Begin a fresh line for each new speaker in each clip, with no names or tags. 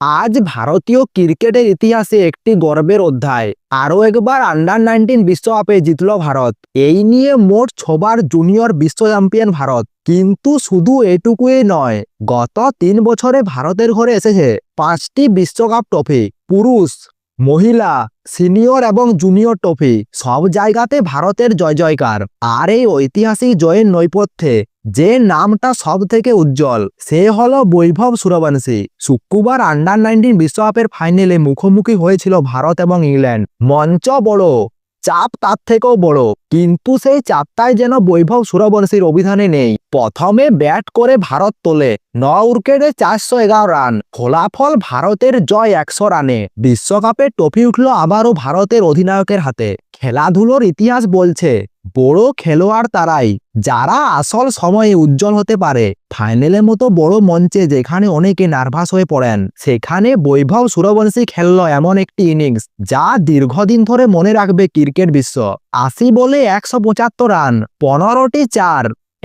আজ ভারতীয় ক্রিকেটের ইতিহাসে একটি গর্বের অধ্যায়। আরও একবার আন্ডার-19 বিশ্বকাপে জিতল ভারত। এই নিয়ে মোট 6বার জুনিয়র বিশ্ব চ্যাম্পিয়ন ভারত। কিন্তু শুধু এটুকুই নয়, গত 3 বছরে ভারতের ঘরে এসেছে 5টি বিশ্বকাপ ট্রফি। পুরুষ, মহিলা, সিনিয়র এবং জুনিয়র ট্রফি সব জায়গাতে ভারতের জয় জয়কার। আর এই ঐতিহাসিক জয়ের নেপথ্যে যে নামটা সব থেকে উজ্জ্বল, সে হলো বৈভব সূর্যবংশী। শুক্রবার আন্ডার-19 বিশ্বকাপের ফাইনালে মুখোমুখি হয়েছিল ভারত এবং ইংল্যান্ড। মঞ্চ বড়, চাপ তার থেকেও বড়, কিন্তু সেই চাপটাই যেন বৈভব সূর্যবংশীর অভিধানে নেই। প্রথমে ব্যাট করে ভারত তোলে 9 উইকেটে 411 রান। ফলাফল ভারতের জয় 100 রানে। বিশ্বকাপে ট্রফি উঠল আবারও ভারতের অধিনায়কের হাতে। খেলাধুলোর ইতিহাস বলছে, বড় খেলোয়াড় তারাই যারা আসল সময়ে উজ্জ্বল হতে পারে। ফাইনালের মতো বড় মঞ্চে যেখানে অনেকে নার্ভাস হয়ে পড়েন, সেখানে বৈভব সূর্যবংশী খেলল এমন একটি ইনিংস যা দীর্ঘদিন ধরে মনে রাখবে ক্রিকেট বিশ্ব। 80 বলে 175 রান, 15টি 4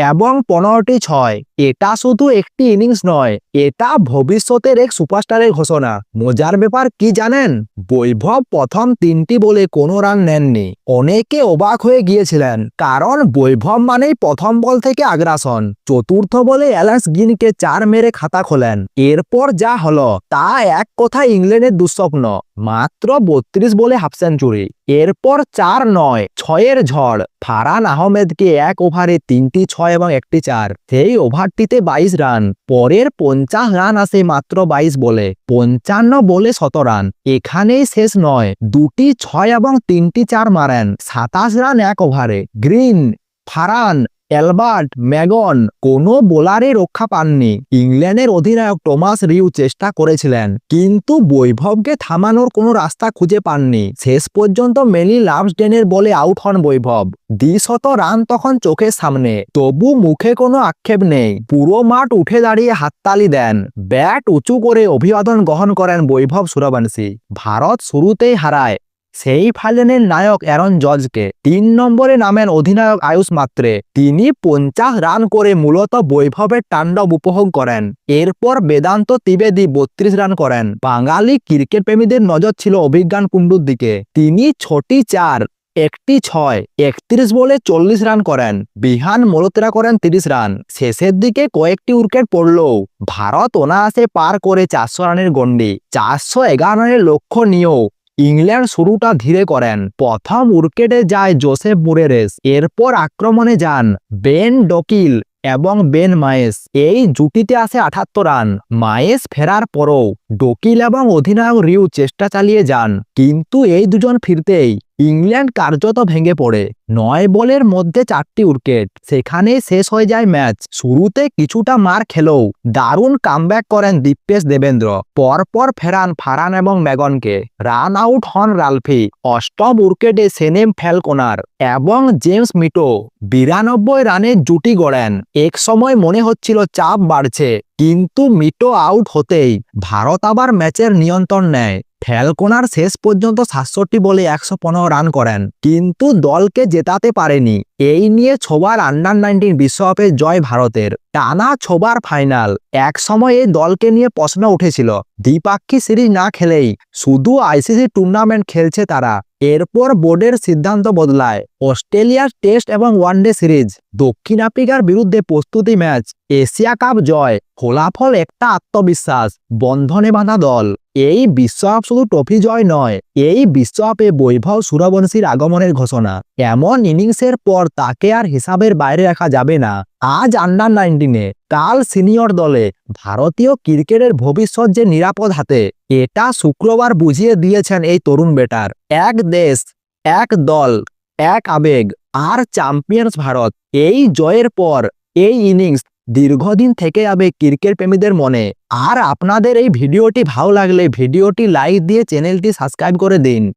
এবং 15টি 6। এটা শুধু একটি ইনিংস নয়, এটা ভবিষ্যতের এক সুপারস্টারের ঘোষণা। মজার ব্যাপার কি জানেন? বৈভব প্রথম 3টি বলে কোনো রান নেননি। অনেকে অবাক হয়ে গিয়েছিলেন, কারণ বৈভব মানেই প্রথম বল থেকে আগ্রাসন। চতুর্থ বলে অ্যালেক্স গিনকে 4 মেরে খাতা খোলেন। এরপর যা হলো তা এক কথায় ইংল্যান্ডের দুঃস্বপ্ন। মাত্র 32 বলে হাফ সেঞ্চুরি। এরপর 4 নয় 6-এর ঝড়। ফারহান আহমেদকে 1 ওভারে 3টি 6 এবং 1টি 4। সেই ওভারটিতে 22 রান। পরের 50 রান আসে মাত্র 22 বলে। 55 বলে 100 রান। এখানেই শেষ নয়, 2টি 6 এবং 3টি 4 মারেন। 27 রান 1 ওভারে। গ্রিন, ফারহান, অ্যালবার্ট, ম্যাগন কোনো বোলারই রক্ষা পাননি। ইংল্যান্ডের অধিনায়ক টমাস রিউ চেষ্টা করেছিলেন, কিন্তু বৈভবকে থামানোর কোনো রাস্তা খুঁজে পাননি। শেষ পর্যন্ত মেলি লাভসডেনের বলে আউট হন বৈভব। 200 রান তখন চোখের সামনে, তবু মুখে কোনো আক্ষেপ নেই। পুরো মাঠ উঠে দাঁড়িয়ে হাততালি দেন। ব্যাট উঁচু করে অভিবাদন গ্রহণ করেন বৈভব সূর্যবংশী। ভারত শুরুতেই হারায় সেই ফাইনালের নায়ক অ্যারন জর্জকে। 3 নম্বরে নামেন অধিনায়ক আয়ুষ মাত্রে। তিনি 50 রান করে মূলত বৈভবের তাণ্ডব উপভোগ করেন। এরপর বেদান্ত ত্রিবেদী 32 রান করেন। বাঙালি ক্রিকেট প্রেমীদের নজর ছিল অভিজ্ঞান কুণ্ডুর দিকে। তিনি 6টি 4, 1টি 6, 31 বলে 40 রান করেন। বিহান মলত্রা করেন 30 রান। শেষের দিকে কয়েকটি উইকেট পড়লেও ভারত অনায়াসে পার করে 400 রানের গণ্ডি। 411 রানের লক্ষ্য নিয়েও ইংল্যান্ড শুরুটা ধীরে করেন। প্রথম উইকেটে যায় জোসেফ মুরেরেস। এরপর আক্রমণে যান বেন ডকিল এবং বেন মায়েস। এই জুটিতে আসে 78 রান। মায়েস ফেরার পরও ডকিল এবং অধিনায়ক রিউ চেষ্টা চালিয়ে যান, কিন্তু এই দুজন ফিরতেই ইংল্যান্ড কার্যত ভেঙে পড়ে। 9 বলের মধ্যে 4টি উইকেট। সেখানেই শেষ হয়ে যায় ম্যাচ। শুরুতে কিছুটা মার খেলেও দারুণ কামব্যাক করেন দীপেশ দেবেন্দ্র। পরপর ফেরান ফারহান এবং ম্যাগনকে। রান আউট হন রালফি। 8ম উইকেটে সেনেম ফ্যালকোনার এবং জেমস মিটো 92 রানের জুটি গড়েন। এক সময় মনে হচ্ছিল চাপ বাড়ছে, কিন্তু মিটো আউট হতেই ভারত আবার ম্যাচের নিয়ন্ত্রণ নেয়। ফ্যালকোনার শেষ পর্যন্ত 67 বলে 115 রান করেন, কিন্তু দলকে জেতাতে পারেনি। এই নিয়ে 6বার আন্ডার-19 বিশ্বকাপের জয় ভারতের। টানা 6বার ফাইনাল। এক সময় এই দলকে নিয়ে প্রশ্ন উঠেছিল, দ্বিপাক্ষিক সিরিজ না খেলেই শুধু আইসিসি টুর্নামেন্ট খেলছে তারা। এরপর বোর্ডের সিদ্ধান্ত বদলায়। অস্ট্রেলিয়ার টেস্ট এবং ওয়ানডে সিরিজ, দক্ষিণ আফ্রিকার বিরুদ্ধে প্রস্তুতি ম্যাচ, এশিয়া কাপ জয়। ফলাফল একটা আত্মবিশ্বাস, বন্ধনে বাঁধা দল। এই বিশ্বকাপ শুধু ট্রফি জয় নয়, এই বিশ্বকাপে বৈভব সূর্যবংশীর আগমনের ঘোষণা। এমন ইনিংসের পর তাকে আর হিসাবের বাইরে রাখা যাবে না। আজ আন্ডার-19, কাল সিনিয়র দলে ভারতীয় ক্রিকেটের ভবিষ্যৎ যে নিরাপদ হাতে, এটা শুক্রবার বুঝিয়ে দিয়েছেন এই তরুণ ব্যাটার। এক দেশ, এক দল, এক আবেগ, আর চ্যাম্পিয়ন্স ভারত। এই জয়ের পর এই ইনিংস দীর্ঘদিন থেকে যাবে ক্রিকেট প্রেমীদের মনে। আর আপনাদের এই ভিডিওটি ভালো লাগলে ভিডিওটি লাইক দিয়ে চ্যানেলটি সাবস্ক্রাইব করে দিন।